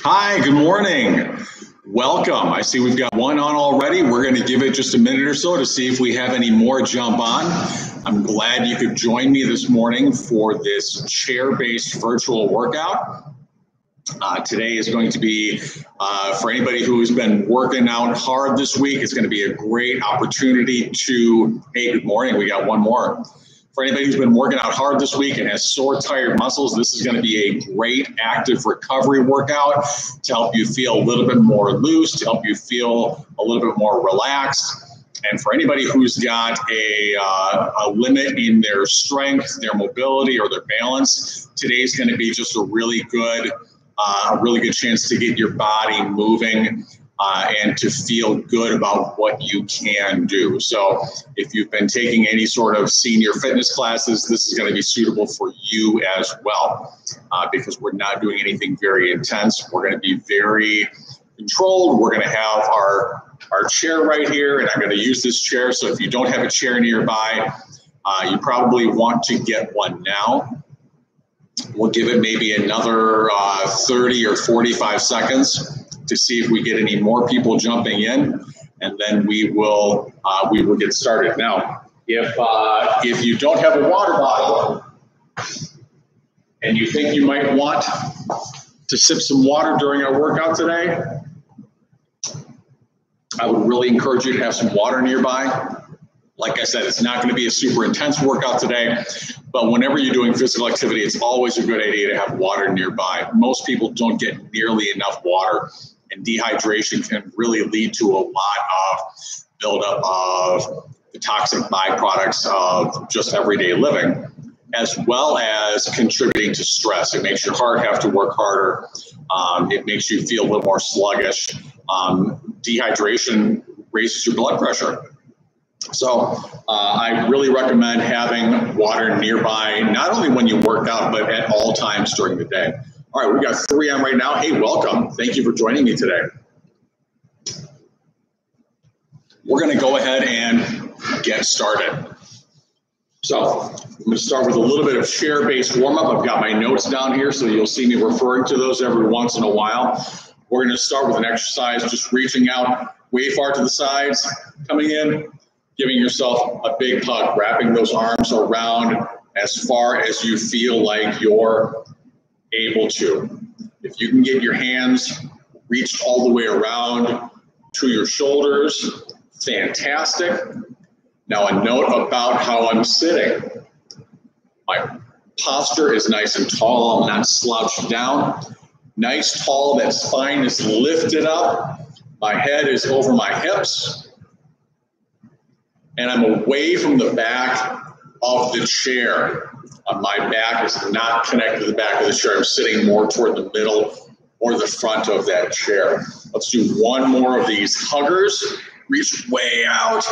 Hi, good morning. Welcome. I see we've got one on already. We're going to give it just a minute or so to see if we have any more jump on. I'm glad you could join me this morning for this chair-based virtual workout. Today is going to be, for anybody who's been working out hard this week, it's going to be a great opportunity to, hey, good morning, we got one more. For anybody who's been working out hard this week and has sore, tired muscles, this is going to be a great active recovery workout to help you feel a little bit more loose, to help you feel a little bit more relaxed. And for anybody who's got a limit in their strength, their mobility, or their balance, today's going to be just a really good chance to get your body moving and to feel good about what you can do. So if you've been taking any sort of senior fitness classes, this is going to be suitable for you as well, because we're not doing anything very intense. We're going to be very controlled. We're going to have our chair right here, and I'm going to use this chair. So if you don't have a chair nearby, you probably want to get one now. We'll give it maybe another 30 or 45 seconds to see if we get any more people jumping in, and then we will get started. Now, if you don't have a water bottle and you think you might want to sip some water during our workout today, I would really encourage you to have some water nearby. Like I said, it's not going to be a super intense workout today, but whenever you're doing physical activity, it's always a good idea to have water nearby. Most people don't get nearly enough water, and dehydration can really lead to a lot of buildup of the toxic byproducts of just everyday living, as well as contributing to stress. It makes your heart have to work harder. It makes you feel a little more sluggish. Dehydration raises your blood pressure. So I really recommend having water nearby, not only when you work out, but at all times during the day. All right, we got 3 on right now. Hey, welcome. Thank you for joining me today. We're going to go ahead and get started. So I'm going to start with a little bit of chair-based warm-up. I've got my notes down here, so you'll see me referring to those every once in a while. We're going to start with an exercise, just reaching out way far to the sides, coming in, giving yourself a big hug, wrapping those arms around as far as you feel like you're able to. If you can get your hands reached all the way around to your shoulders, fantastic. Now a note about how I'm sitting. My posture is nice and tall. I'm not slouched down. Nice, tall, that spine is lifted up. My head is over my hips. And I'm away from the back of the chair. My back is not connected to the back of the chair. I'm sitting more toward the middle or the front of that chair. Let's do one more of these huggers. Reach way out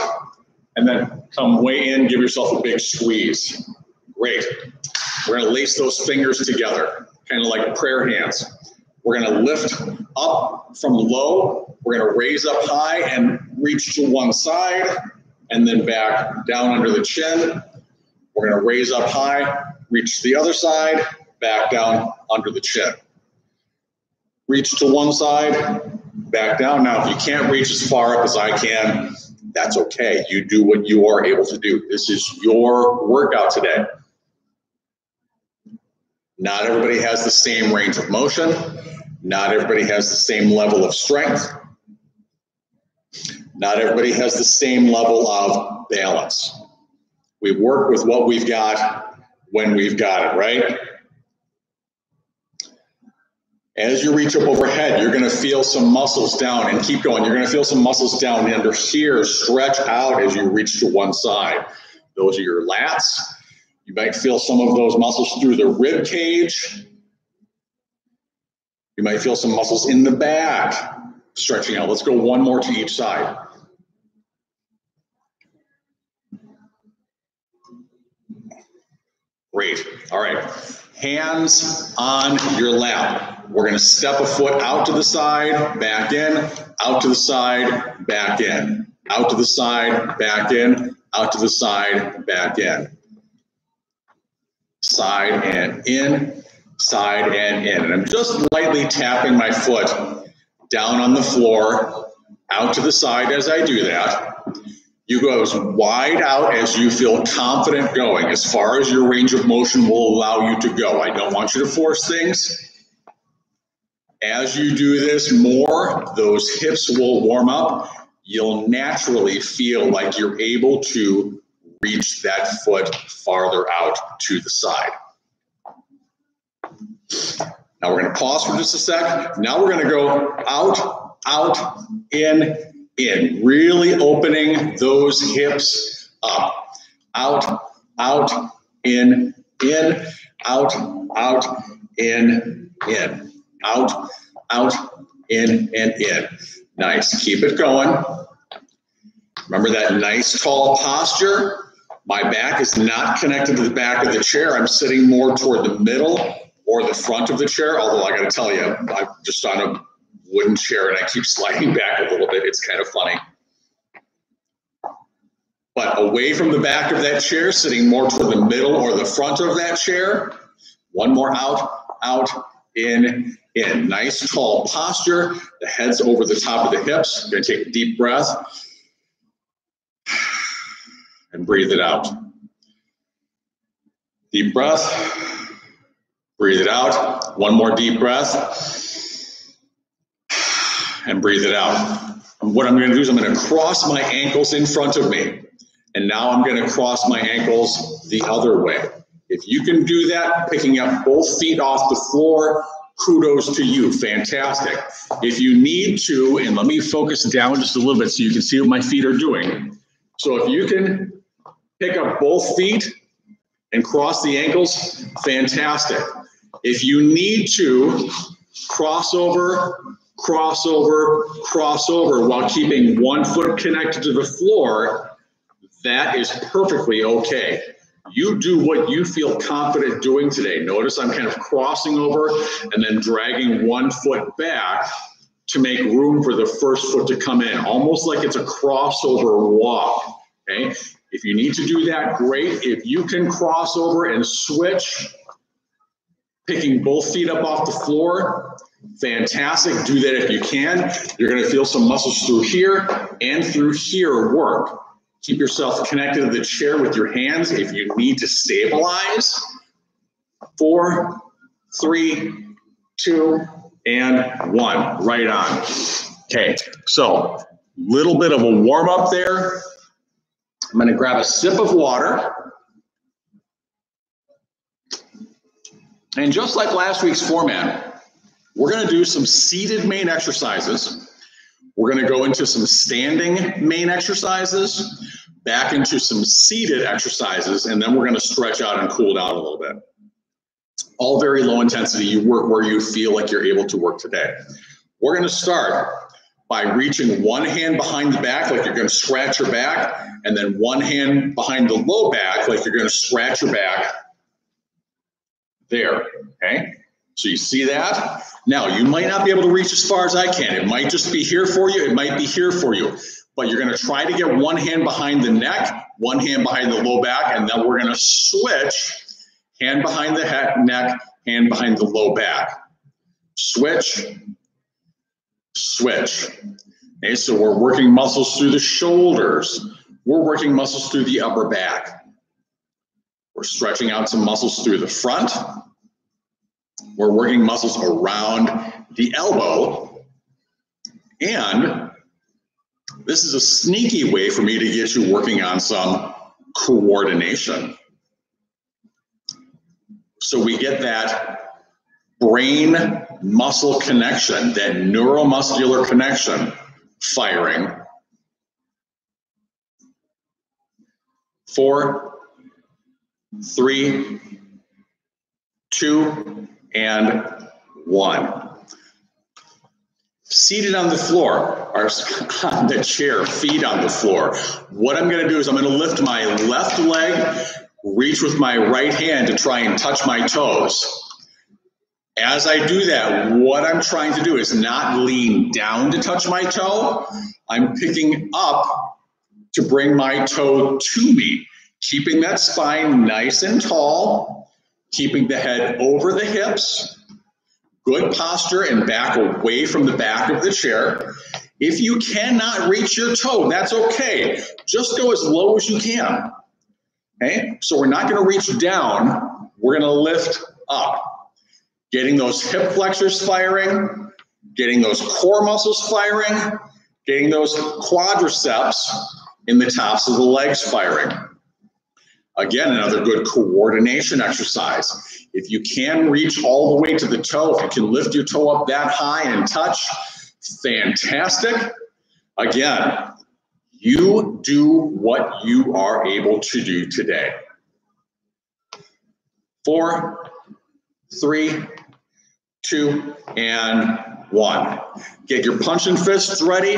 and then come way in. Give yourself a big squeeze. Great. We're going to lace those fingers together, kind of like prayer hands. We're going to lift up from low. We're going to raise up high and reach to one side and then back down under the chin. We're going to raise up high, reach to the other side, back down under the chin. Reach to one side, back down. Now, if you can't reach as far up as I can, that's okay. You do what you are able to do. This is your workout today. Not everybody has the same range of motion. Not everybody has the same level of strength. Not everybody has the same level of balance. We work with what we've got when we've got it, right? As you reach up overhead, you're going to feel some muscles down, and keep going. You're going to feel some muscles down under here stretch out as you reach to one side. Those are your lats. You might feel some of those muscles through the rib cage. You might feel some muscles in the back stretching out. Let's go one more to each side. Great. All right. Hands on your lap. We're going to step a foot out to the side, back in, out to the side, back in, out to the side, back in, out to the side, back in. Side and in, side and in. And I'm just lightly tapping my foot down on the floor, out to the side as I do that. You go as wide out as you feel confident going, as far as your range of motion will allow you to go. I don't want you to force things. As you do this more, those hips will warm up. You'll naturally feel like you're able to reach that foot farther out to the side. Now we're going to pause for just a sec. Now we're going to go out, out, in, really opening those hips up. Out, out, in, out, out, in, out, out, in, and in. Nice. Keep it going. Remember that nice tall posture. My back is not connected to the back of the chair. I'm sitting more toward the middle or the front of the chair, although I got to tell you, I'm just on a wooden chair and I keep sliding back a little bit. It's kind of funny. But away from the back of that chair, sitting more toward the middle or the front of that chair. One more out, out, in. Nice tall posture. The head's over the top of the hips. You're going to take a deep breath and breathe it out. Deep breath. Breathe it out. One more deep breath and breathe it out. And what I'm going to do is I'm going to cross my ankles in front of me. And now I'm going to cross my ankles the other way. If you can do that, picking up both feet off the floor, kudos to you. Fantastic. If you need to, and let me focus down just a little bit so you can see what my feet are doing. So if you can pick up both feet and cross the ankles, fantastic. If you need to, cross over, cross over, cross over while keeping one foot connected to the floor, that is perfectly okay. You do what you feel confident doing today. Notice I'm kind of crossing over and then dragging one foot back to make room for the first foot to come in, almost like it's a crossover walk, okay? If you need to do that, great. If you can cross over and switch, picking both feet up off the floor, fantastic. Do that if you can. You're going to feel some muscles through here and through here work. Keep yourself connected to the chair with your hands if you need to stabilize. 4, 3, 2, and 1. Right on. Okay, so little bit of a warm up there. I'm going to grab a sip of water. And just like last week's format, we're going to do some seated main exercises. We're going to go into some standing main exercises, back into some seated exercises, and then we're going to stretch out and cool down a little bit. All very low intensity. You work where you feel like you're able to work today. We're going to start by reaching one hand behind the back like you're going to scratch your back, and then one hand behind the low back like you're going to scratch your back there, okay? So you see that? Now, you might not be able to reach as far as I can. It might just be here for you. It might be here for you. But you're going to try to get one hand behind the neck, one hand behind the low back, and then we're going to switch, hand behind the neck, hand behind the low back. Switch, switch. Okay, so we're working muscles through the shoulders. We're working muscles through the upper back. We're stretching out some muscles through the front. We're working muscles around the elbow. And this is a sneaky way for me to get you working on some coordination. So we get that brain muscle connection, that neuromuscular connection firing. 4, 3, 2, and 1. Seated on the floor, or on the chair, feet on the floor. What I'm going to do is I'm going to lift my left leg, reach with my right hand to try and touch my toes. As I do that, what I'm trying to do is not lean down to touch my toe. I'm picking up to bring my toe to me, keeping that spine nice and tall, keeping the head over the hips, good posture and back away from the back of the chair. If you cannot reach your toe, that's okay. Just go as low as you can. Okay, so we're not going to reach down, we're going to lift up. Getting those hip flexors firing, getting those core muscles firing, getting those quadriceps in the tops of the legs firing. Again, another good coordination exercise. If you can reach all the way to the toe, if you can lift your toe up that high and touch, fantastic. Again, you do what you are able to do today. 4, 3, 2, and 1. Get your punching fists ready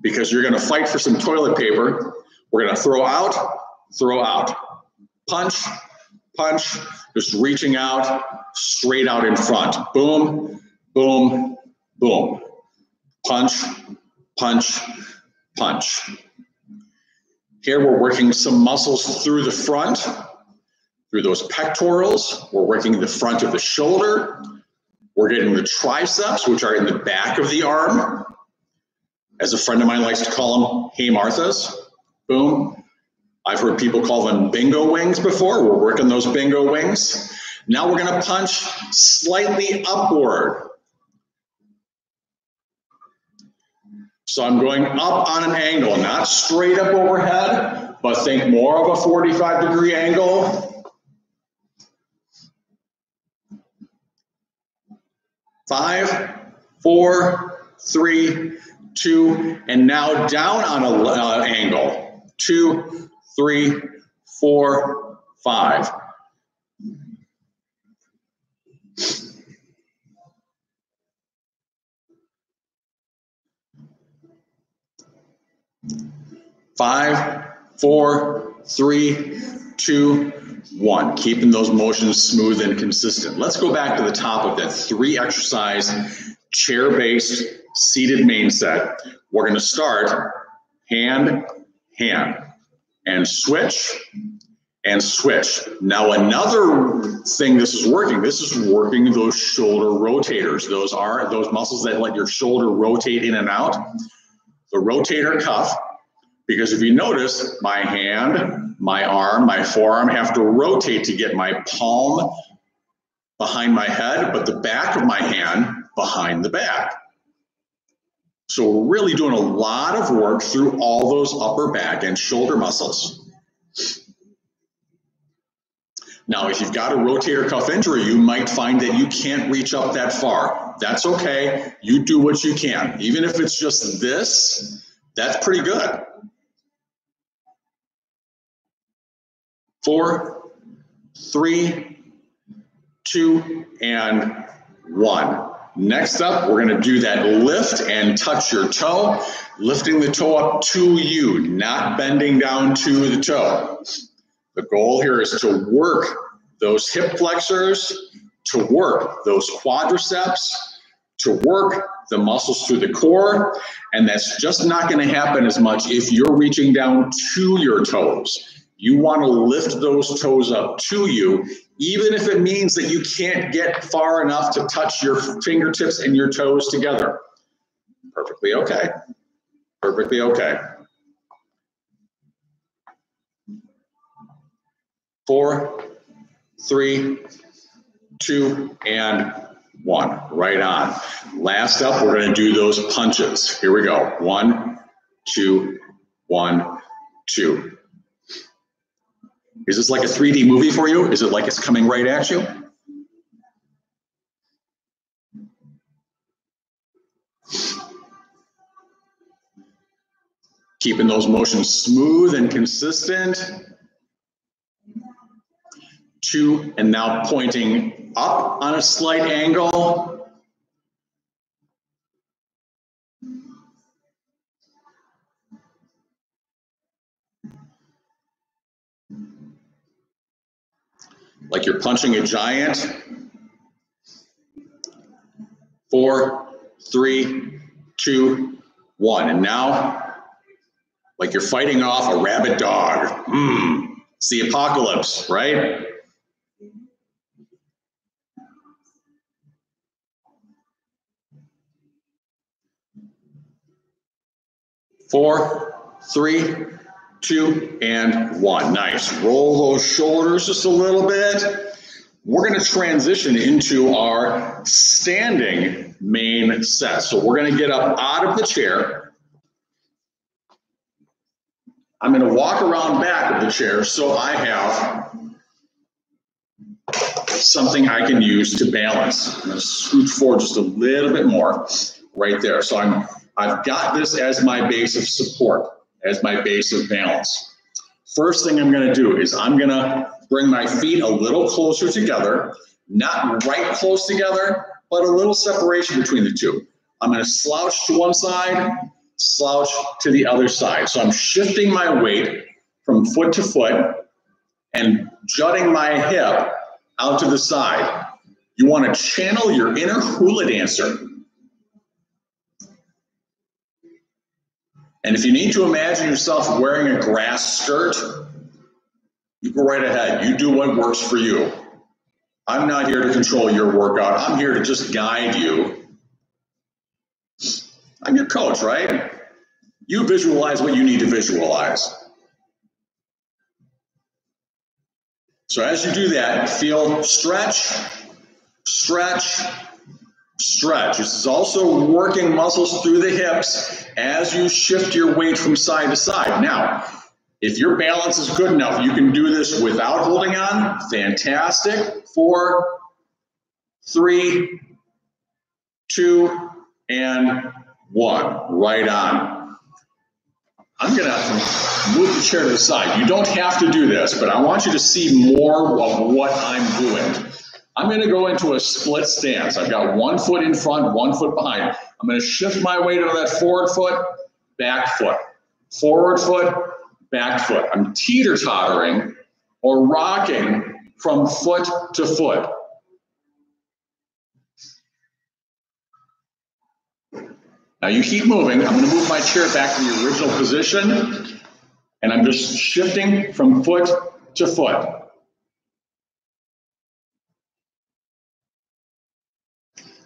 because you're going to fight for some toilet paper. We're going to throw out, punch, punch, just reaching out, straight out in front. Boom, boom, boom. Punch, punch, punch. Here we're working some muscles through the front, through those pectorals. We're working the front of the shoulder. We're getting the triceps, which are in the back of the arm. As a friend of mine likes to call them, hey Marthas. Boom. I've heard people call them bingo wings before. We're working those bingo wings. Now we're going to punch slightly upward. So I'm going up on an angle, not straight up overhead, but think more of a 45-degree angle. 5, 4, 3, 2, and now down on an angle. 2, 3, 4, 5. Five, 4, 3, 2, 1. Keeping those motions smooth and consistent. Let's go back to the top of that 3-exercise chair-based seated main set. We're going to start hand, hand, and switch, and switch. Now another thing this is working those shoulder rotators. Those are those muscles that let your shoulder rotate in and out. The rotator cuff. Because if you notice, my hand, my arm, my forearm have to rotate to get my palm behind my head, but the back of my hand behind the back. So we're really doing a lot of work through all those upper back and shoulder muscles. Now, if you've got a rotator cuff injury, you might find that you can't reach up that far. That's okay. You do what you can. Even if it's just this, that's pretty good. 4, 3, 2, and 1. Next up, we're going to do that lift and touch your toe, lifting the toe up to you, not bending down to the toe. The goal here is to work those hip flexors, to work those quadriceps, to work the muscles through the core, and that's just not going to happen as much if you're reaching down to your toes. You want to lift those toes up to you, even if it means that you can't get far enough to touch your fingertips and your toes together. Perfectly okay. Perfectly okay. 4, 3, 2, and 1. Right on. Last up, we're going to do those punches. Here we go. 1, 2, 1, 2. Is this like a 3D movie for you? Is it like it's coming right at you? Keeping those motions smooth and consistent. 2, and now pointing up on a slight angle. Like you're punching a giant. 4, 3, 2, 1. And now, like you're fighting off a rabid dog. It's the apocalypse, right? 4, 3, 2, and 1. Nice. Roll those shoulders just a little bit. We're going to transition into our standing main set. So we're going to get up out of the chair. I'm going to walk around back of the chair so I have something I can use to balance. I'm going to scoot forward just a little bit more right there. So I've got this as my base of support, as my base of balance. First thing I'm going to do is I'm going to bring my feet a little closer together, not right close together, but a little separation between the two. I'm going to slouch to one side, slouch to the other side. So I'm shifting my weight from foot to foot and jutting my hip out to the side. You want to channel your inner hula dancer. And if you need to imagine yourself wearing a grass skirt, you go right ahead. You do what works for you. I'm not here to control your workout. I'm here to just guide you. I'm your coach, right? You visualize what you need to visualize. So as you do that, feel stretch, stretch, stretch. This is also working muscles through the hips as you shift your weight from side to side. Now, if your balance is good enough, you can do this without holding on. Fantastic. 4, 3, 2, and 1. Right on. I'm going to move the chair to the side. You don't have to do this, but I want you to see more of what I'm doing. I'm going to go into a split stance. I've got one foot in front, one foot behind. I'm going to shift my weight onto that forward foot, back foot, forward foot, back foot. I'm teeter-tottering or rocking from foot to foot. Now you keep moving. I'm going to move my chair back to the original position, and I'm just shifting from foot to foot.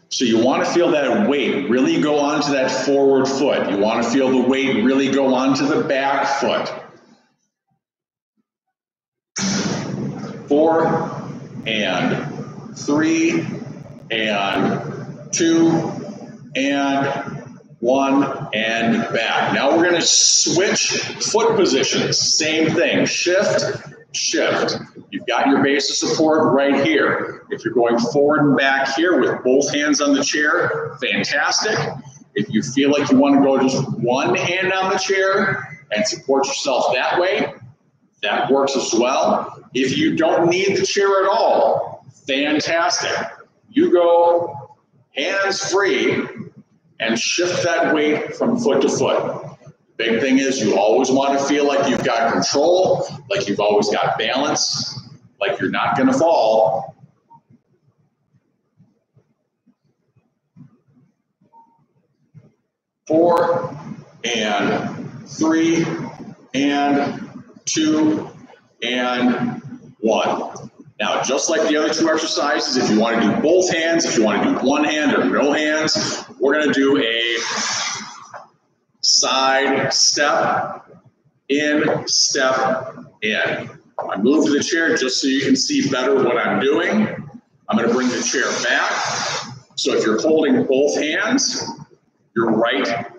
So you want to feel that weight really go onto that forward foot. You want to feel the weight really go onto the back foot. 4 and 3 and 2 and 1 and back. Now we're going to switch foot positions. Same thing. Shift, shift. You've got your base of support right here. If you're going forward and back here with both hands on the chair, fantastic. If you feel like you want to go just one hand on the chair and support yourself that way, that works as well. If you don't need the chair at all, fantastic. You go hands free and shift that weight from foot to foot. Big thing is you always want to feel like you've got control, like you've always got balance, like you're not going to fall. Four and 3 and 2 and 1. Now, just like the other two exercises, if you want to do both hands, if you want to do one hand or no hands, we're going to do a side step in, step in. I move the chair just so you can see better what I'm doing. I'm going to bring the chair back. So if you're holding both hands, you're right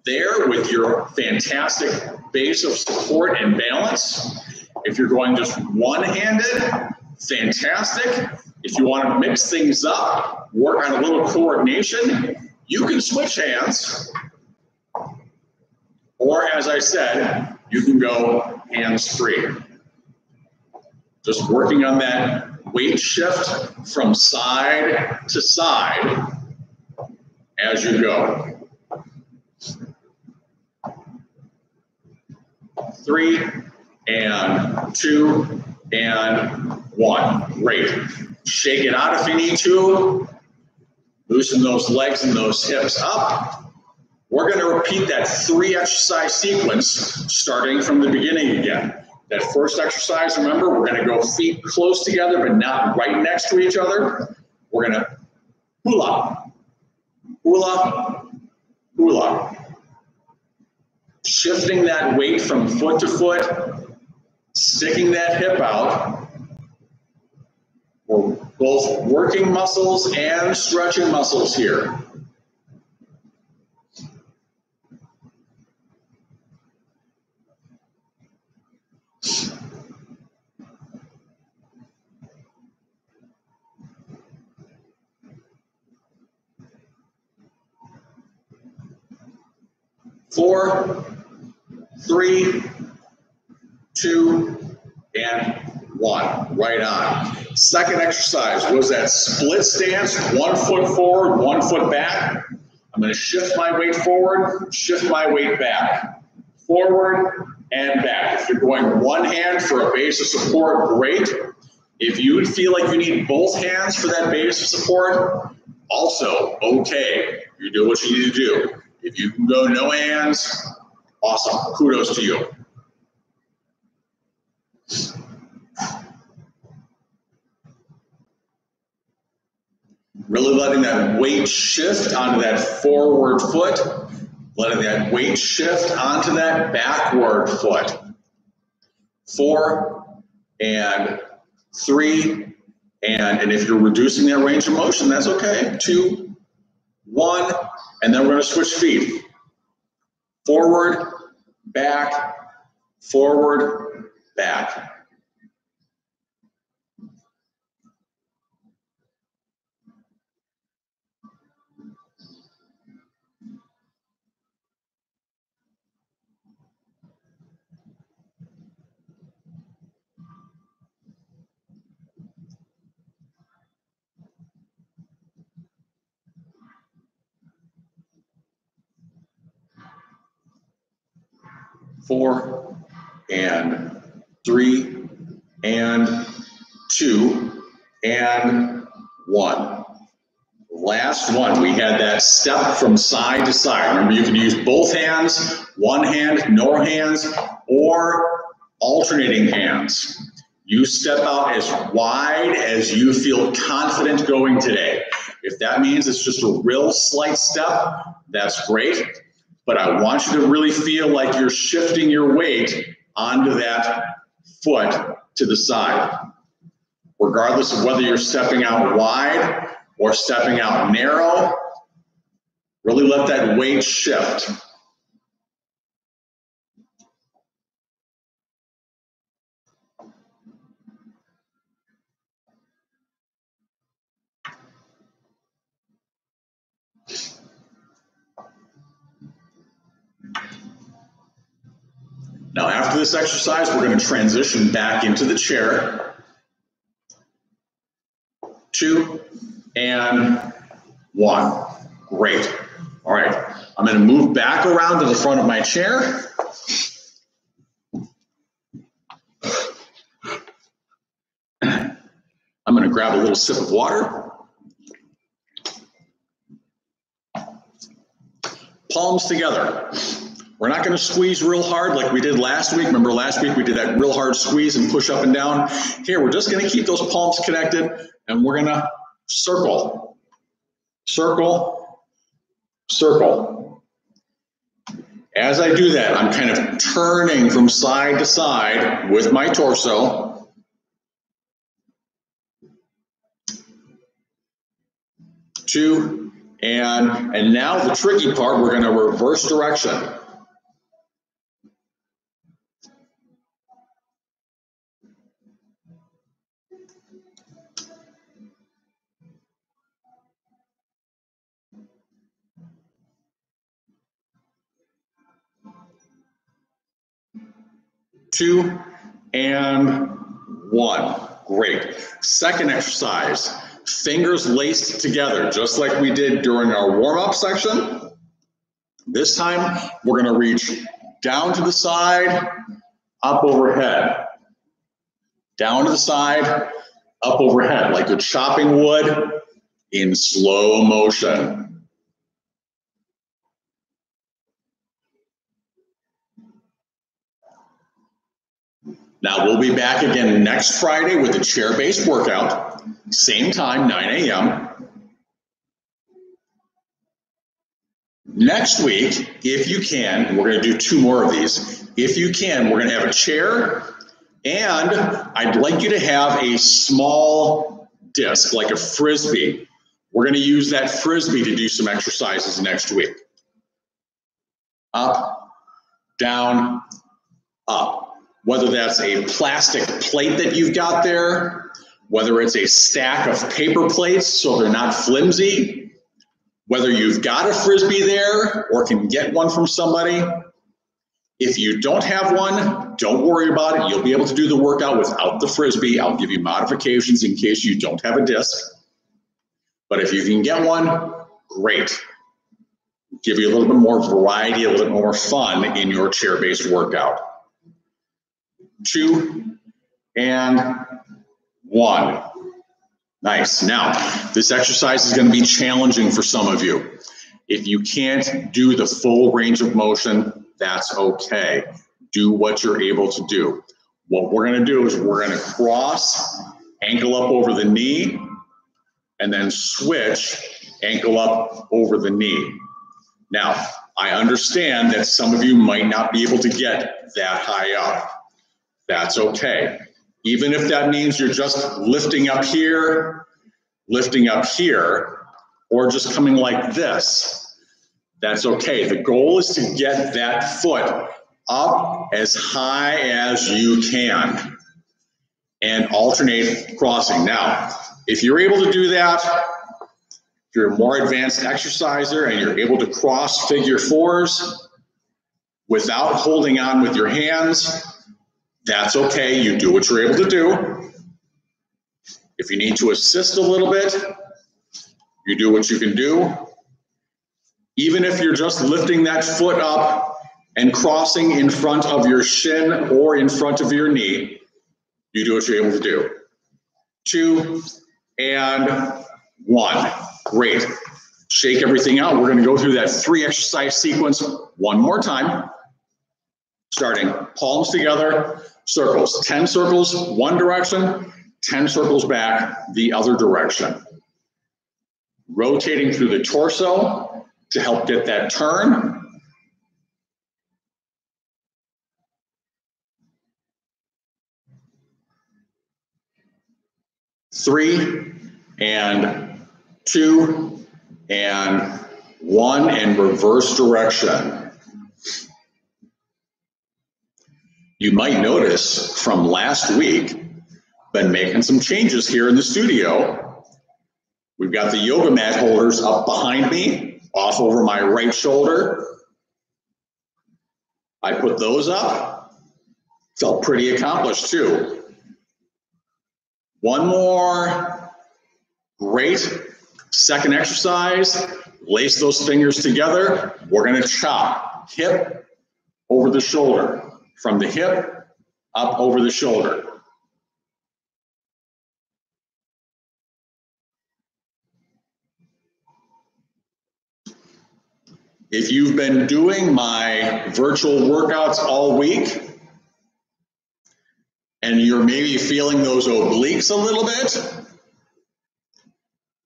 there with your fantastic base of support and balance. If you're going just one-handed, fantastic. If you want to mix things up, work on a little coordination, you can switch hands. Or as I said, you can go hands-free. Just working on that weight shift from side to side as you go. 3 and 2 and 1. Great. Shake it out if you need to. Loosen those legs and those hips up. We're going to repeat that 3 exercise sequence starting from the beginning again. That first exercise, remember, we're going to go feet close together but not right next to each other. We're going to hula, hula, hula. shifting that weight from foot to foot, sticking that hip out. We're both working muscles and stretching muscles here. Four, three, two, and one. Right on. Second exercise was that split stance, 1 foot forward, 1 foot back. I'm going to shift my weight forward, shift my weight back. Forward and back. If you're going one hand for a base of support, great. If you feel like you need both hands for that base of support, also okay. You do what you need to do. If you can go no hands, awesome. Kudos to you. Really letting that weight shift onto that forward foot, letting that weight shift onto that backward foot. 4 and 3, and if you're reducing that range of motion, that's okay. 2, 1, and then we're going to switch feet. Forward, back, forward, back. Four and 3 and 2 and 1. Last one, we had that step from side to side. Remember, you can use both hands, one hand, no hands, or alternating hands. You step out as wide as you feel confident going today. If that means it's just a real slight step, that's great. But I want you to really feel like you're shifting your weight onto that foot to the side. Regardless of whether you're stepping out wide or stepping out narrow, really let that weight shift. Now, after this exercise, we're going to transition back into the chair. 2 and 1. Great. All right. I'm going to move back around to the front of my chair. I'm going to grab a little sip of water. Palms together. We're not going to squeeze real hard like we did last week. Remember last week we did that real hard squeeze and push up and down? Here, we're just going to keep those palms connected, and we're going to circle, circle, circle. As I do that, I'm kind of turning from side to side with my torso. Two, and now the tricky part, we're going to reverse direction. Two and 1. Great. Second exercise, fingers laced together, just like we did during our warm-up section. This time, we're going to reach down to the side, up overhead. Down to the side, up overhead, like you're chopping wood in slow motion. Now, we'll be back again next Friday with a chair-based workout, same time, 9 a.m. Next week, if you can, we're going to do 2 more of these. If you can, we're going to have a chair, and I'd like you to have a small disc, like a Frisbee. We're going to use that Frisbee to do some exercises next week. Up, down, up. Whether that's a plastic plate that you've got there, whether it's a stack of paper plates so they're not flimsy, whether you've got a Frisbee there or can get one from somebody. If you don't have one, don't worry about it. You'll be able to do the workout without the Frisbee. I'll give you modifications in case you don't have a disc. But if you can get one, great. Give you a little bit more variety, a little bit more fun in your chair-based workout. 2 and 1. Nice. Now, this exercise is going to be challenging for some of you. If you can't do the full range of motion, that's okay. Do what you're able to do. What we're going to do is we're going to cross, ankle up over the knee, and then switch, ankle up over the knee. Now, I understand that some of you might not be able to get that high up. That's okay. Even if that means you're just lifting up here, or just coming like this, that's okay. The goal is to get that foot up as high as you can and alternate crossing. Now, if you're able to do that, if you're a more advanced exerciser and you're able to cross figure 4s without holding on with your hands, that's okay. You do what you're able to do. If you need to assist a little bit, you do what you can do. Even if you're just lifting that foot up and crossing in front of your shin or in front of your knee, you do what you're able to do. 2 and 1. Great. Shake everything out. We're going to go through that 3 exercise sequence one more time. Starting palms together, circles. 10 circles one direction, 10 circles back the other direction. Rotating through the torso to help get that turn. Three and 2 and 1 and reverse direction. You might notice from last week, been making some changes here in the studio. We've got the yoga mat holders up behind me, off over my right shoulder. I put those up. Felt pretty accomplished too. One more. Great. Second exercise. Lace those fingers together. We're going to chop hip over the shoulder. From the hip up over the shoulder. If you've been doing my virtual workouts all week and you're maybe feeling those obliques a little bit,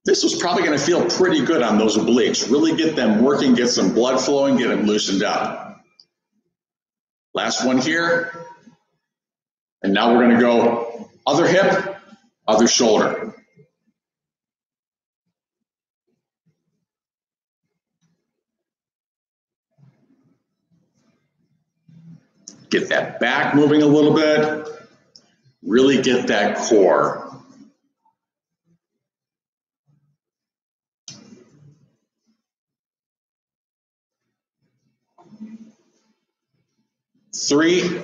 this was probably going to feel pretty good on those obliques. Really get them working, get some blood flowing, get them loosened up. Last one here. And now we're going to go other hip, other shoulder. Get that back moving a little bit. Really get that core. Three,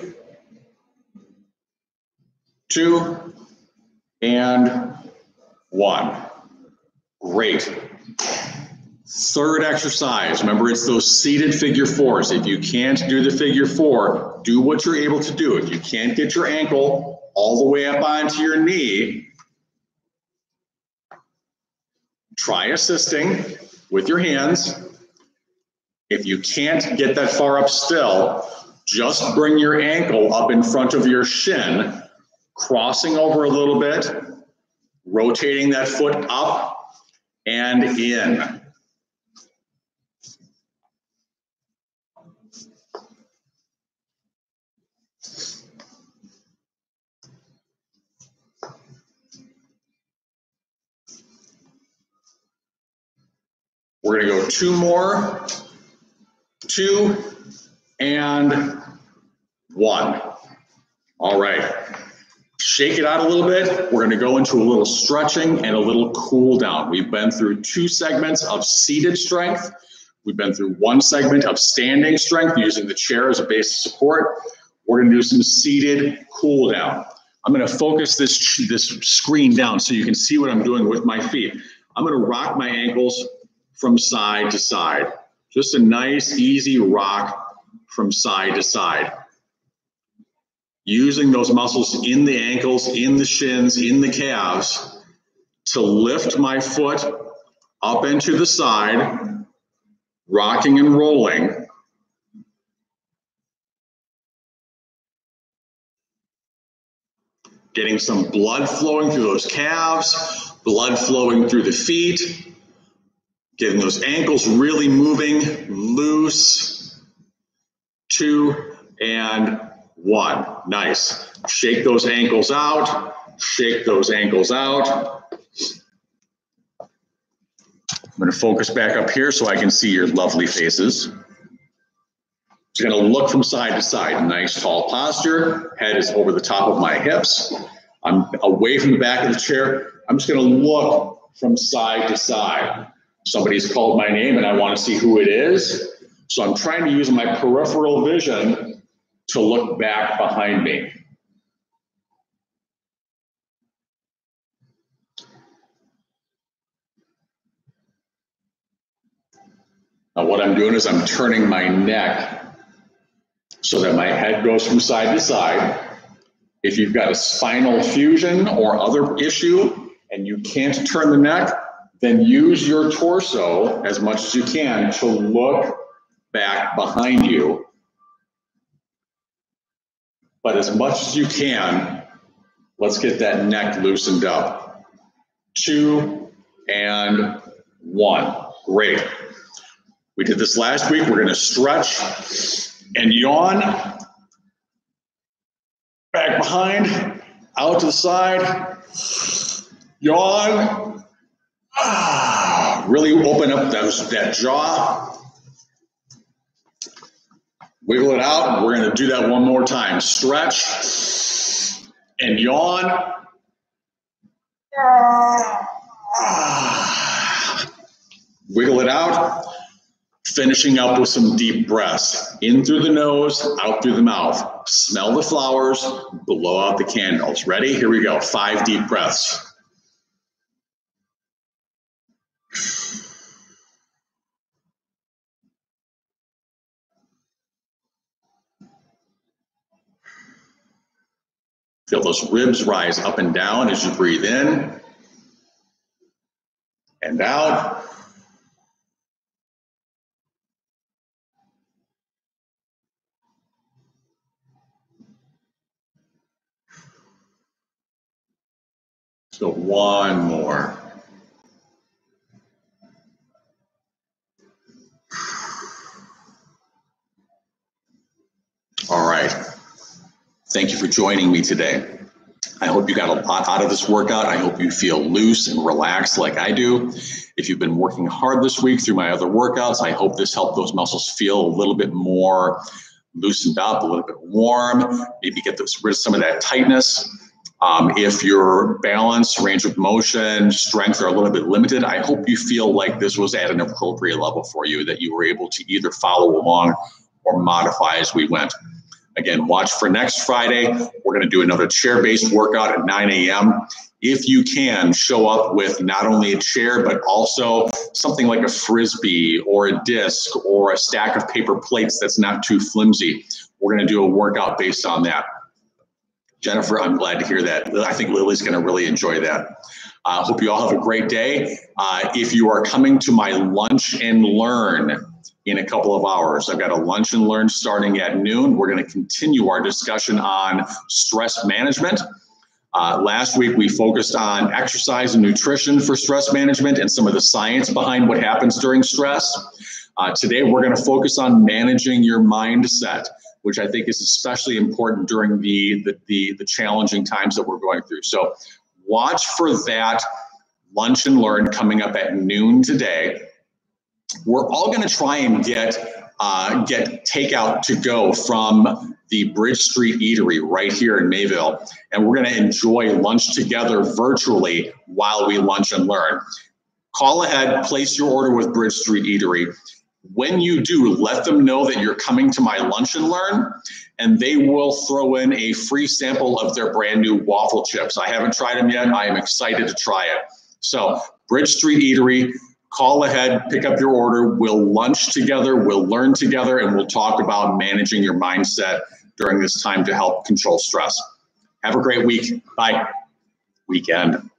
2 and 1. Great. Third exercise. Remember, it's those seated figure 4s. If you can't do the figure 4, do what you're able to do. If you can't get your ankle all the way up onto your knee, try assisting with your hands. If you can't get that far up still, just bring your ankle up in front of your shin, crossing over a little bit, rotating that foot up and in. We're gonna go 2 more, 2 and 1. All right, shake it out a little bit. We're gonna go into a little stretching and a little cool down. We've been through 2 segments of seated strength. We've been through 1 segment of standing strength using the chair as a base of support. We're gonna do some seated cool down. I'm gonna focus this screen down so you can see what I'm doing with my feet. I'm gonna rock my ankles from side to side. Just a nice, easy rock from side to side. Using those muscles in the ankles, in the shins, in the calves to lift my foot up and to the side, rocking and rolling. Getting some blood flowing through those calves, blood flowing through the feet, getting those ankles really moving, loose, 2 and 1. Nice. Shake those ankles out, shake those ankles out. I'm going to focus back up here so I can see your lovely faces. Just going to look from side to side. Nice tall posture. Head is over the top of my hips. I'm away from the back of the chair. I'm just going to look from side to side. Somebody's called my name and I want to see who it is. So I'm trying to use my peripheral vision to look back behind me. Now what I'm doing is I'm turning my neck so that my head goes from side to side. If you've got a spinal fusion or other issue and you can't turn the neck, then use your torso as much as you can to look back behind you. But as much as you can, let's get that neck loosened up. 2 and 1. Great. We did this last week. We're going to stretch and yawn. Back behind, out to the side. Yawn. Really open up that jaw. Wiggle it out. We're going to do that one more time. Stretch and yawn. Wiggle it out. Finishing up with some deep breaths. In through the nose, out through the mouth. Smell the flowers, blow out the candles. Ready? Here we go. 5 deep breaths. Feel those ribs rise up and down as you breathe in and out. So 1 more. All right. Thank you for joining me today. I hope you got a lot out of this workout. I hope you feel loose and relaxed like I do. If you've been working hard this week through my other workouts, I hope this helped those muscles feel a little bit more loosened up, a little bit warm, maybe get rid of some of that tightness. If your balance, range of motion, strength are a little bit limited, I hope you feel like this was at an appropriate level for you, that you were able to either follow along or modify as we went. Again, watch for next Friday. We're going to do another chair-based workout at 9 a.m. If you can, show up with not only a chair, but also something like a Frisbee or a disc or a stack of paper plates that's not too flimsy. We're going to do a workout based on that. Jennifer, I'm glad to hear that. I think Lily's going to really enjoy that. Hope you all have a great day. If you are coming to my Lunch and Learn in a couple of hours, I've got a Lunch and Learn starting at noon. We're going to continue our discussion on stress management. Last week, we focused on exercise and nutrition for stress management and some of the science behind what happens during stress. Today, we're going to focus on managing your mindset, which I think is especially important during the challenging times that we're going through. So watch for that Lunch and Learn coming up at noon today. we're all going to try and get takeout to go from the Bridge Street Eatery right here in Mayville. And we're going to enjoy lunch together virtually while we lunch and learn. Call ahead, place your order with Bridge Street Eatery. When you do, let them know that you're coming to my lunch and learn, and they will throw in a free sample of their brand new waffle chips. I haven't tried them yet. I am excited to try it. So Bridge Street Eatery, call ahead, pick up your order. We'll lunch together, we'll learn together, and we'll talk about managing your mindset during this time to help control stress. Have a great week. Bye. Weekend.